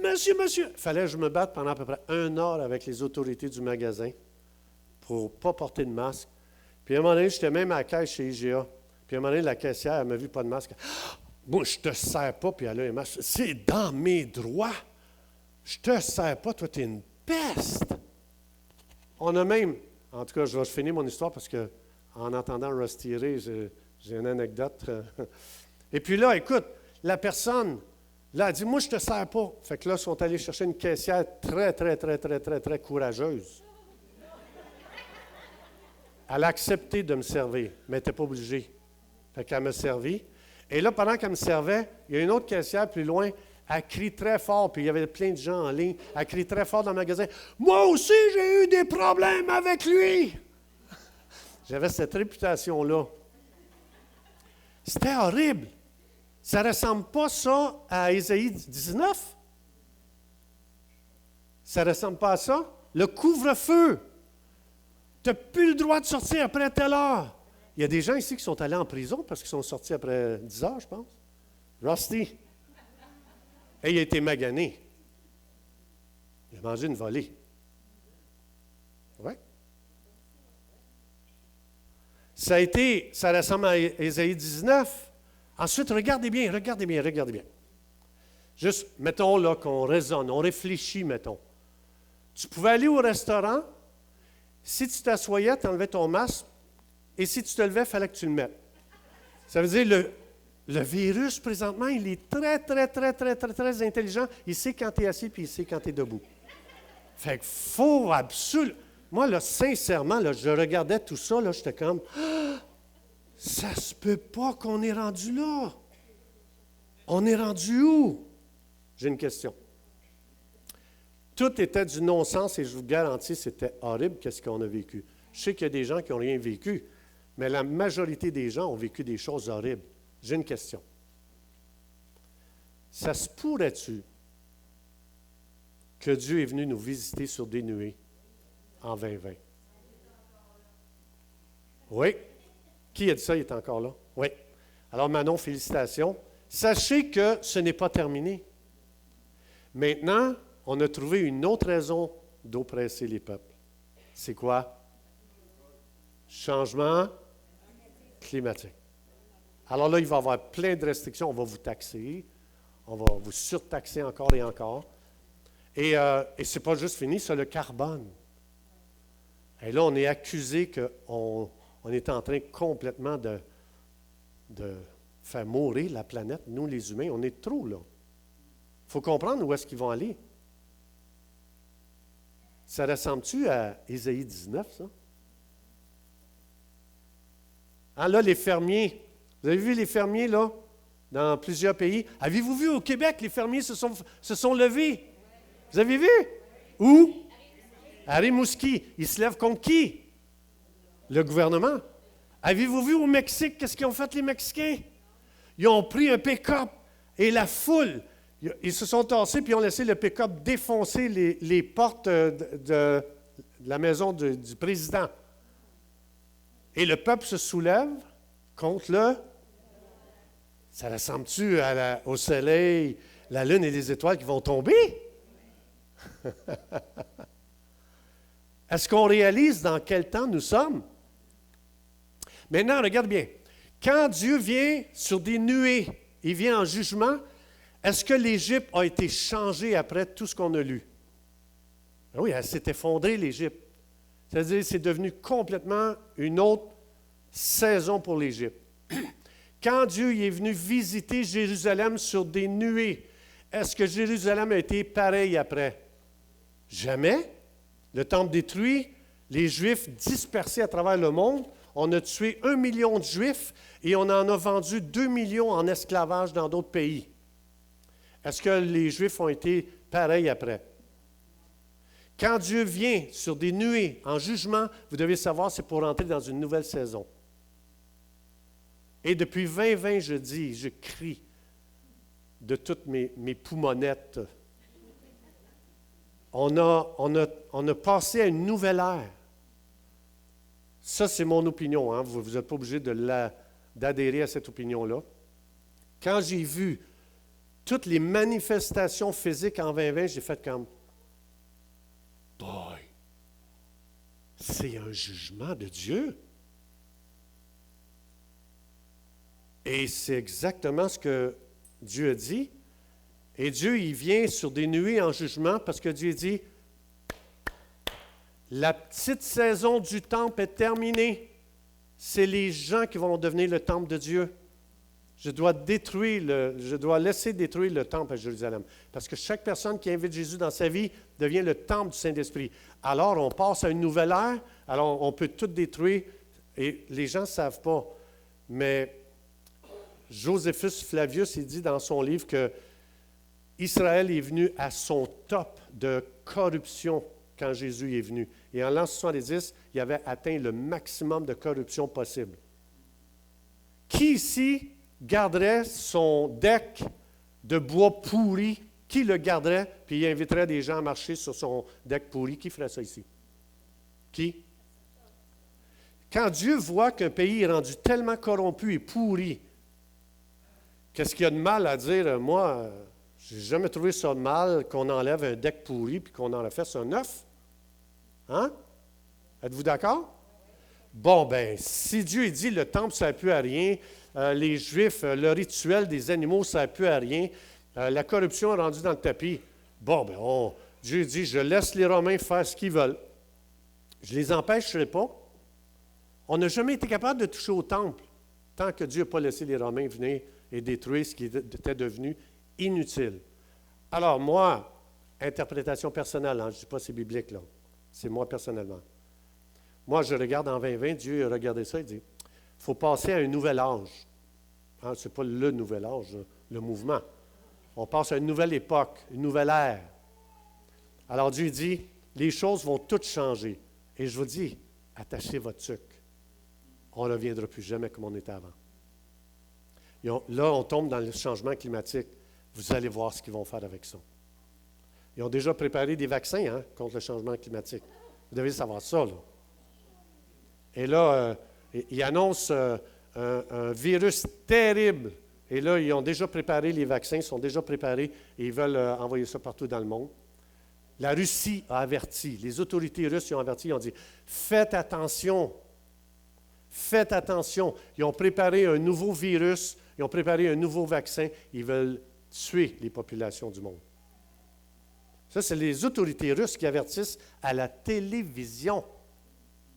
Monsieur! Il fallait que je me batte pendant à peu près 1 heure avec les autorités du magasin pour ne pas porter de masque. Puis à un moment donné, j'étais même à la caisse chez IGA. Puis à un moment donné, la caissière, elle m'a vu pas de masque. Ah, moi, je te sers pas, puis elle a un masque. C'est dans mes droits. Je te sers pas, toi, tu es une peste. On a même, en tout cas, je vais finir mon histoire parce que en entendant Russ tirer, j'ai une anecdote. Et puis là, écoute, la personne, là, elle dit, moi, je ne te sers pas. Fait que là, ils sont allés chercher une caissière très, très, très, très, très, très courageuse. Elle a accepté de me servir, mais elle n'était pas obligée. Fait qu'elle m'a servi. Et là, pendant qu'elle me servait, il y a une autre caissière plus loin, elle crie très fort, puis il y avait plein de gens en ligne, elle crie très fort dans le magasin, « Moi aussi, j'ai eu des problèmes avec lui! » J'avais cette réputation-là. C'était horrible. Ça ne ressemble pas ça à Ésaïe 19? Ça ne ressemble pas à ça? Le couvre-feu. Tu n'as plus le droit de sortir après telle heure. Il y a des gens ici qui sont allés en prison parce qu'ils sont sortis après 10 heures, je pense. Rusty. Et il a été magané. Il a mangé une volée. Oui. Ça ressemble à Ésaïe 19. Ensuite, regardez bien. Juste, mettons là qu'on raisonne, on réfléchit, mettons. Tu pouvais aller au restaurant, si tu t'assoyais, tu enlevais ton masque, et si tu te levais, il fallait que tu le mettes. Ça veut dire, le virus, présentement, il est très, très, très, très, très, très intelligent. Il sait quand tu es assis, puis il sait quand tu es debout. Fait qu'il faut absolument... Moi, là, sincèrement, là, je regardais tout ça, là, j'étais comme... Ah, ça se peut pas qu'on est rendu là. On est rendu où? J'ai une question. Tout était du non-sens et je vous garantis, c'était horrible qu'est-ce qu'on a vécu. Je sais qu'il y a des gens qui n'ont rien vécu, mais la majorité des gens ont vécu des choses horribles. J'ai une question. Ça se pourrait-tu que Dieu est venu nous visiter sur des nuées en 2020? Oui. Qui a dit ça? Il est encore là? Oui. Alors Manon, félicitations. Sachez que ce n'est pas terminé. Maintenant, on a trouvé une autre raison d'oppresser les peuples. C'est quoi? Changement climatique. Alors là, il va y avoir plein de restrictions. On va vous taxer. On va vous surtaxer encore et encore. Et ce n'est pas juste fini, c'est le carbone. Et là, on est accusé qu'on est en train complètement de faire mourir la planète. Nous, les humains, on est trop là. Il faut comprendre où est-ce qu'ils vont aller. Ça ressemble-tu à Ésaïe 19, ça? Ah, là, les fermiers. Vous avez vu les fermiers, là, dans plusieurs pays? Avez-vous vu au Québec, les fermiers se sont levés? Vous avez vu? Où? À Rimouski. Ils se lèvent contre qui? Le gouvernement. Avez-vous vu au Mexique, qu'est-ce qu'ils ont fait les Mexicains? Ils ont pris un pick-up et la foule, ils se sont tassés puis ils ont laissé le pick-up défoncer les portes de la maison du président. Et le peuple se soulève contre le... Ça ressemble-tu au soleil, la lune et les étoiles qui vont tomber? Est-ce qu'on réalise dans quel temps nous sommes? Maintenant, regarde bien. Quand Dieu vient sur des nuées, il vient en jugement, est-ce que l'Égypte a été changée après tout ce qu'on a lu? Ben oui, elle s'est effondrée, l'Égypte. C'est-à-dire, c'est devenu complètement une autre saison pour l'Égypte. Quand Dieu est venu visiter Jérusalem sur des nuées, est-ce que Jérusalem a été pareil après? Jamais. Le temple détruit, les Juifs dispersés à travers le monde. On a tué 1 million de Juifs et on en a vendu 2 millions en esclavage dans d'autres pays. Est-ce que les Juifs ont été pareils après? Quand Dieu vient sur des nuées en jugement, vous devez savoir, c'est pour entrer dans une nouvelle saison. Et depuis 2020, je crie de toutes mes poumonettes. On a passé à une nouvelle ère. Ça, c'est mon opinion. Hein? Vous n'êtes pas obligé d'adhérer à cette opinion-là. Quand j'ai vu toutes les manifestations physiques en 2020, j'ai fait comme « Boy, c'est un jugement de Dieu. » Et c'est exactement ce que Dieu a dit. Et Dieu, il vient sur des nuées en jugement parce que Dieu dit, la petite saison du temple est terminée. C'est les gens qui vont devenir le temple de Dieu. Je dois laisser détruire le temple à Jérusalem. Parce que chaque personne qui invite Jésus dans sa vie devient le temple du Saint-Esprit. Alors, on passe à une nouvelle ère, alors on peut tout détruire, et les gens ne savent pas. Mais Joséphus Flavius, il dit dans son livre que Israël est venu à son top de corruption quand Jésus est venu. Et en l'an 70, il avait atteint le maximum de corruption possible. Qui ici garderait son deck de bois pourri? Qui le garderait, puis il inviterait des gens à marcher sur son deck pourri? Qui ferait ça ici? Qui? Quand Dieu voit qu'un pays est rendu tellement corrompu et pourri, qu'est-ce qu'il y a de mal à dire, moi, je n'ai jamais trouvé ça de mal qu'on enlève un deck pourri puis qu'on en refasse un neuf? Hein? Êtes-vous d'accord? Bon, bien, si Dieu dit le temple, ça ne sert plus à rien, les Juifs, le rituel des animaux, ça ne sert plus à rien, la corruption est rendue dans le tapis. Bon, bien, Dieu dit, je laisse les Romains faire ce qu'ils veulent. Je ne les empêcherai pas. On n'a jamais été capable de toucher au temple tant que Dieu n'a pas laissé les Romains venir et détruire ce qui était devenu inutile. Alors, moi, interprétation personnelle, hein, je ne dis pas c'est biblique, là. C'est moi personnellement. Moi, je regarde en 2020, Dieu a regardé ça, il dit, il faut passer à un nouvel âge. Hein, ce n'est pas le nouvel âge, le mouvement. On passe à une nouvelle époque, une nouvelle ère. Alors Dieu dit, les choses vont toutes changer. Et je vous dis, attachez votre sucre. On ne reviendra plus jamais comme on était avant. Là, on tombe dans le changement climatique. Vous allez voir ce qu'ils vont faire avec ça. Ils ont déjà préparé des vaccins contre le changement climatique. Vous devez savoir ça, là. Et là, ils annoncent un virus terrible. Et là, ils ont déjà préparé les vaccins, ils sont déjà préparés et ils veulent envoyer ça partout dans le monde. La Russie a averti, les autorités russes ont averti, ils ont dit, faites attention, faites attention. Ils ont préparé un nouveau virus, ils ont préparé un nouveau vaccin, ils veulent tuer les populations du monde. Ça, c'est les autorités russes qui avertissent à la télévision.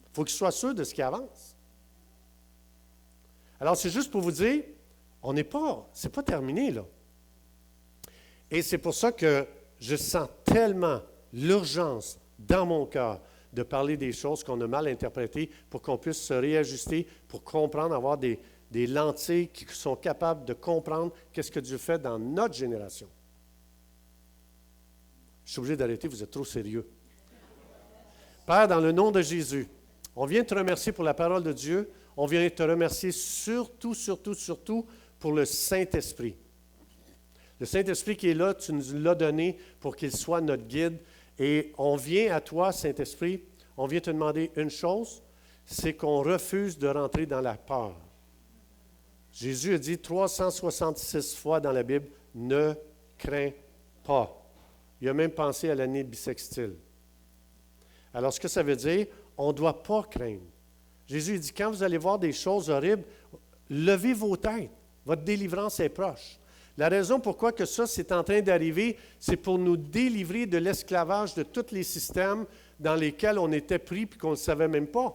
Il faut qu'ils soient sûrs de ce qui avance. Alors, c'est juste pour vous dire, c'est pas terminé, là. Et c'est pour ça que je sens tellement l'urgence dans mon cœur de parler des choses qu'on a mal interprétées pour qu'on puisse se réajuster, pour comprendre, avoir des lentilles qui sont capables de comprendre qu'est-ce que Dieu fait dans notre génération. Je suis obligé d'arrêter, vous êtes trop sérieux. Père, dans le nom de Jésus, on vient te remercier pour la parole de Dieu. On vient te remercier surtout pour le Saint-Esprit. Le Saint-Esprit qui est là, tu nous l'as donné pour qu'il soit notre guide. Et on vient à toi, Saint-Esprit, on vient te demander une chose, c'est qu'on refuse de rentrer dans la peur. Jésus a dit 366 fois dans la Bible, ne crains pas. Il a même pensé à l'année bissextile. Alors, ce que ça veut dire, on ne doit pas craindre. Jésus dit, quand vous allez voir des choses horribles, levez vos têtes. Votre délivrance est proche. La raison pourquoi que ça, c'est en train d'arriver, c'est pour nous délivrer de l'esclavage de tous les systèmes dans lesquels on était pris et qu'on ne savait même pas.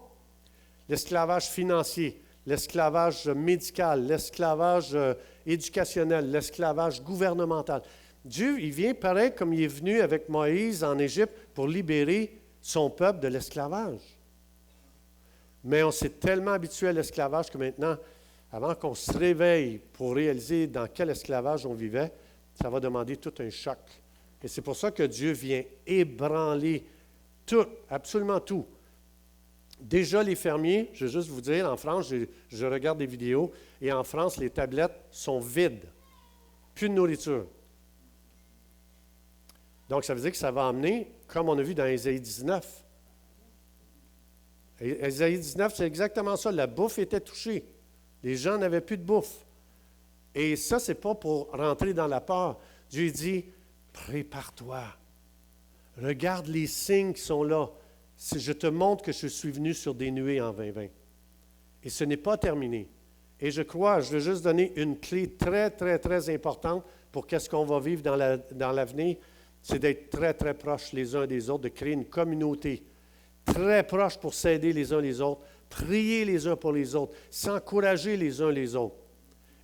L'esclavage financier, l'esclavage médical, l'esclavage éducationnel, l'esclavage gouvernemental. Dieu, il vient pareil comme il est venu avec Moïse en Égypte pour libérer son peuple de l'esclavage. Mais on s'est tellement habitué à l'esclavage que maintenant, avant qu'on se réveille pour réaliser dans quel esclavage on vivait, ça va demander tout un choc. Et c'est pour ça que Dieu vient ébranler tout, absolument tout. Déjà, les fermiers, je vais juste vous dire, en France, je regarde des vidéos, et en France, les tablettes sont vides. Plus de nourriture. Donc, ça veut dire que ça va amener, comme on a vu dans Ésaïe 19. Ésaïe 19, c'est exactement ça. La bouffe était touchée. Les gens n'avaient plus de bouffe. Et ça, ce n'est pas pour rentrer dans la peur. Dieu dit, prépare-toi. Regarde les signes qui sont là. Je te montre que je suis venu sur des nuées en 2020. Et ce n'est pas terminé. Et je veux juste donner une clé très, très, très importante pour qu'est-ce qu'on va vivre dans l'avenir. C'est d'être très, très proches les uns des autres, de créer une communauté très proche pour s'aider les uns les autres, prier les uns pour les autres, s'encourager les uns les autres.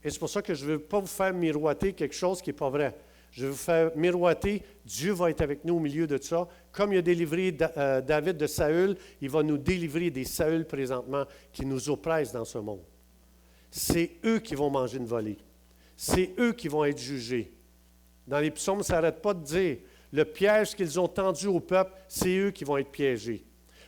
Et c'est pour ça que je ne veux pas vous faire miroiter quelque chose qui n'est pas vrai. Je veux vous faire miroiter, Dieu va être avec nous au milieu de ça. Comme il a délivré David de Saül, il va nous délivrer des Saül présentement qui nous oppressent dans ce monde. C'est eux qui vont manger une volée. C'est eux qui vont être jugés. Dans les psaumes, ça n'arrête pas de dire, le piège qu'ils ont tendu au peuple, c'est eux qui vont être piégés.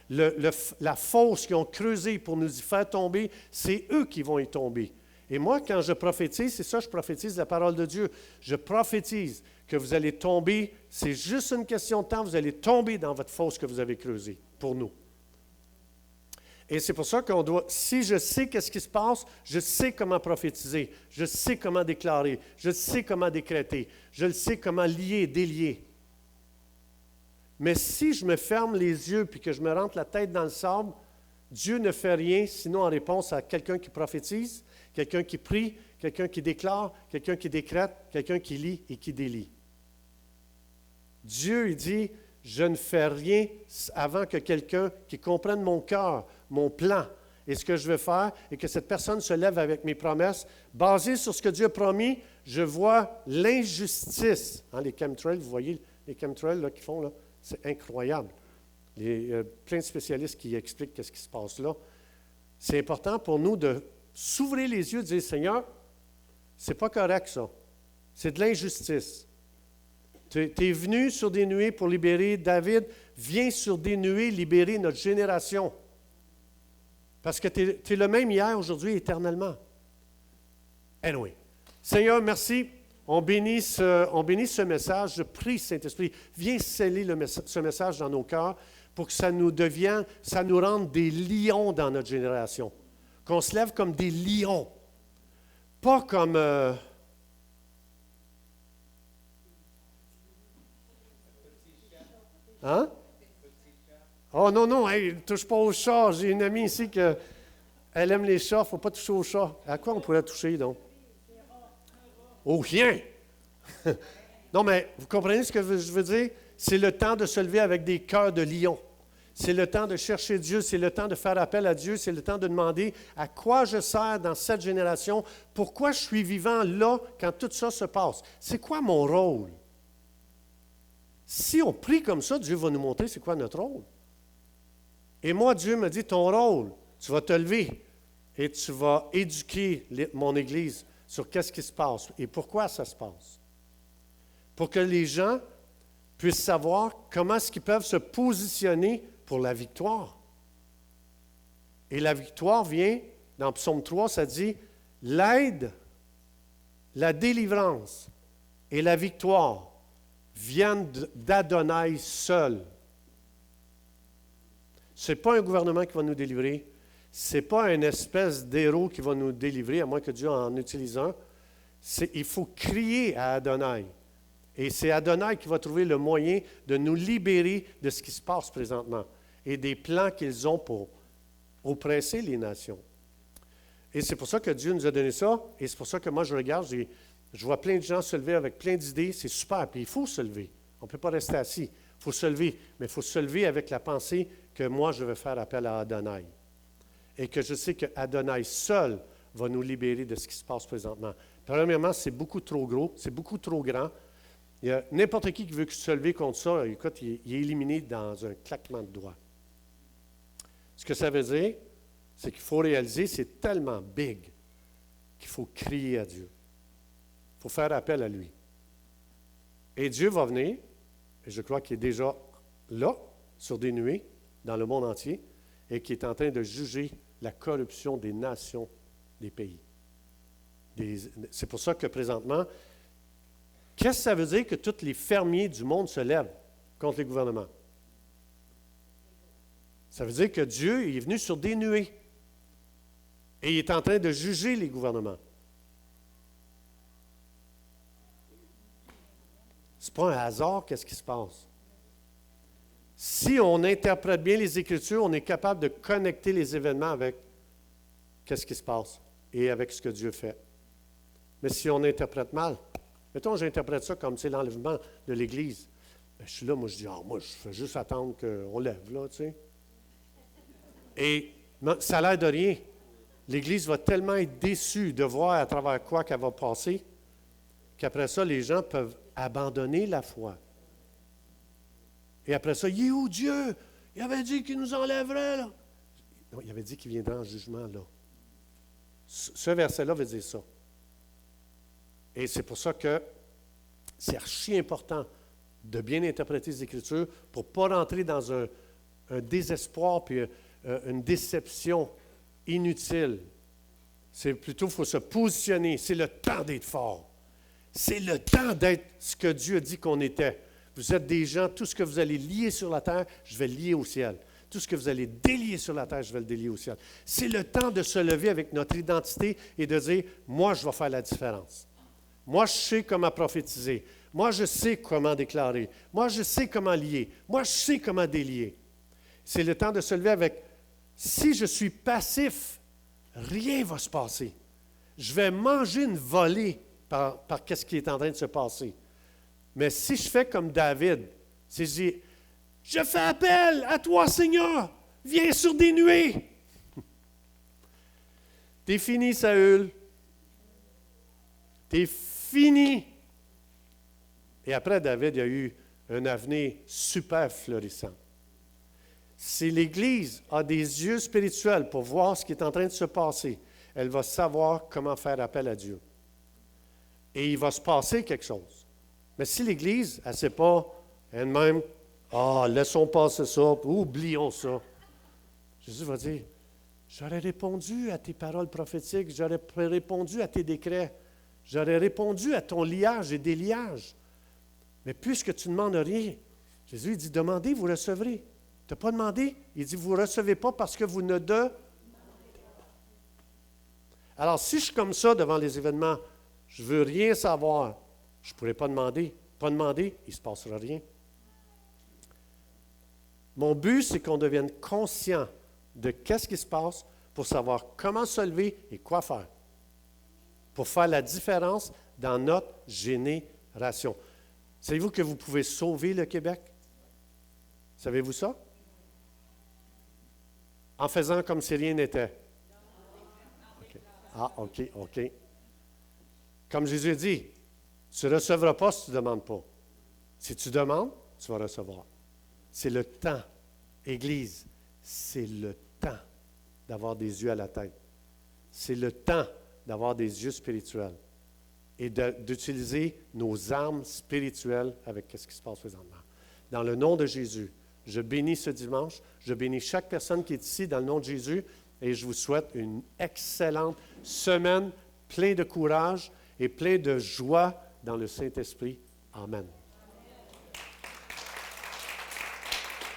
La fosse qu'ils ont creusée pour nous y faire tomber, c'est eux qui vont y tomber. Et moi, quand je prophétise, c'est ça, je prophétise la parole de Dieu. Je prophétise que vous allez tomber, c'est juste une question de temps, vous allez tomber dans votre fosse que vous avez creusée, pour nous. Et c'est pour ça qu'on doit, si je sais qu'est-ce qui se passe, je sais comment prophétiser, je sais comment déclarer, je sais comment décréter, je sais comment lier, délier. Mais si je me ferme les yeux puis que je me rentre la tête dans le sable, Dieu ne fait rien sinon en réponse à quelqu'un qui prophétise, quelqu'un qui prie, quelqu'un qui déclare, quelqu'un qui décrète, quelqu'un qui lit et qui délie. Dieu, il dit, je ne fais rien avant que quelqu'un qui comprenne mon cœur, mon plan et ce que je veux faire et que cette personne se lève avec mes promesses. Basé sur ce que Dieu a promis, je vois l'injustice. Les chemtrails, vous voyez les chemtrails là, qu'ils font, là, c'est incroyable. Il y a plein de spécialistes qui expliquent ce qui se passe là. C'est important pour nous de s'ouvrir les yeux et de dire, Seigneur, c'est pas correct ça. C'est de l'injustice. Tu es venu sur des nuées pour libérer David. Viens sur des nuées libérer notre génération. Parce que tu es le même hier, aujourd'hui, éternellement. Anyway. Seigneur, merci. On bénit ce message. Je prie, Saint-Esprit, viens sceller ce message dans nos cœurs pour que ça nous rende des lions dans notre génération. Qu'on se lève comme des lions. Pas comme... Hein? Oh non, non, hey, ne touche pas aux chats. J'ai une amie ici qui aime les chats. Il ne faut pas toucher aux chats. À quoi on pourrait toucher, donc? Aux chiens! Non, mais vous comprenez ce que je veux dire? C'est le temps de se lever avec des cœurs de lion. C'est le temps de chercher Dieu, c'est le temps de faire appel à Dieu, c'est le temps de demander à quoi je sers dans cette génération, pourquoi je suis vivant là quand tout ça se passe. C'est quoi mon rôle? Si on prie comme ça, Dieu va nous montrer c'est quoi notre rôle. Et moi, Dieu me dit, ton rôle, tu vas te lever et tu vas éduquer mon Église sur qu'est-ce qui se passe et pourquoi ça se passe. Pour que les gens puissent savoir comment est-ce qu'ils peuvent se positionner pour la victoire. Et la victoire vient, dans Psaume 3, ça dit, l'aide, la délivrance et la victoire viennent d'Adonai seul. Ce n'est pas un gouvernement qui va nous délivrer. Ce n'est pas une espèce d'héros qui va nous délivrer, à moins que Dieu en utilise un. Il faut crier à Adonai. Et c'est Adonai qui va trouver le moyen de nous libérer de ce qui se passe présentement et des plans qu'ils ont pour oppresser les nations. Et c'est pour ça que Dieu nous a donné ça. Et c'est pour ça que moi, je regarde, je vois plein de gens se lever avec plein d'idées. C'est super. Puis il faut se lever. On ne peut pas rester assis. Il faut se lever. Mais il faut se lever avec la pensée que moi, je vais faire appel à Adonai. Et que je sais que Adonai seul va nous libérer de ce qui se passe présentement. Premièrement, c'est beaucoup trop gros. C'est beaucoup trop grand. Il y a n'importe qui veut se lever contre ça, écoute, il est éliminé dans un claquement de doigts. Ce que ça veut dire, c'est qu'il faut réaliser, c'est tellement big qu'il faut crier à Dieu. Il faut faire appel à lui. Et Dieu va venir, et je crois qu'il est déjà là, sur des nuées, dans le monde entier, et qui est en train de juger la corruption des nations, des pays. C'est pour ça que présentement, qu'est-ce que ça veut dire que tous les fermiers du monde se lèvent contre les gouvernements? Ça veut dire que Dieu est venu sur des nuées et il est en train de juger les gouvernements. Ce n'est pas un hasard, qu'est-ce qui se passe? Si on interprète bien les Écritures, on est capable de connecter les événements avec qu'est-ce qui se passe. et avec ce que Dieu fait. Mais si on interprète mal, mettons, j'interprète ça comme c'est l'enlèvement de l'Église. Ben, je suis là, moi, je dis, moi, je fais juste attendre qu'on lève, là, tu sais. Et ça a l'air de rien. L'Église va tellement être déçue de voir à travers quoi qu'elle va passer, qu'après ça, les gens peuvent abandonner la foi. Et après ça, il est où Dieu? Il avait dit qu'il nous enlèverait, là. Non, il avait dit qu'il viendrait en jugement, là. Ce verset-là veut dire ça. Et c'est pour ça que c'est archi important de bien interpréter les Écritures pour ne pas rentrer dans un désespoir puis une déception inutile. C'est plutôt, il faut se positionner. C'est le temps d'être fort. C'est le temps d'être ce que Dieu a dit qu'on était. Vous êtes des gens, tout ce que vous allez lier sur la terre, je vais le lier au ciel. Tout ce que vous allez délier sur la terre, je vais le délier au ciel. C'est le temps de se lever avec notre identité et de dire, moi, je vais faire la différence. Moi, je sais comment prophétiser. Moi, je sais comment déclarer. Moi, je sais comment lier. Moi, je sais comment délier. C'est le temps de se lever avec, si je suis passif, rien ne va se passer. Je vais manger une volée par ce qui est en train de se passer. Mais si je fais comme David, si je dis, je fais appel à toi, Seigneur, viens sur des nuées. T'es fini, Saül. T'es fini. Et après, David a eu un avenir super florissant. Si l'Église a des yeux spirituels pour voir ce qui est en train de se passer, elle va savoir comment faire appel à Dieu. Et il va se passer quelque chose. Mais si l'Église, elle ne sait pas elle-même, laissons passer ça, oublions ça. Jésus va dire, j'aurais répondu à tes paroles prophétiques, j'aurais répondu à tes décrets, j'aurais répondu à ton liage et déliage. Mais puisque tu ne demandes rien, Jésus il dit, demandez, vous recevrez. Tu n'as pas demandé? Il dit, vous ne recevez pas parce que vous ne demandez pas. Alors, si je suis comme ça devant les événements, je ne veux rien savoir, je ne pourrai pas demander. Pas demander, il ne se passera rien. Mon but, c'est qu'on devienne conscient de qu'est-ce qui se passe pour savoir comment se lever et quoi faire. Pour faire la différence dans notre génération. Savez-vous que vous pouvez sauver le Québec? Savez-vous ça? En faisant comme si rien n'était. Okay. OK. Comme Jésus a dit, tu ne recevras pas si tu ne demandes pas. Si tu demandes, tu vas recevoir. C'est le temps. Église, c'est le temps d'avoir des yeux à la tête. C'est le temps d'avoir des yeux spirituels et d'utiliser nos armes spirituelles avec ce qui se passe présentement. Dans le nom de Jésus, je bénis ce dimanche, je bénis chaque personne qui est ici dans le nom de Jésus et je vous souhaite une excellente semaine, plein de courage et plein de joie dans le Saint-Esprit. Amen.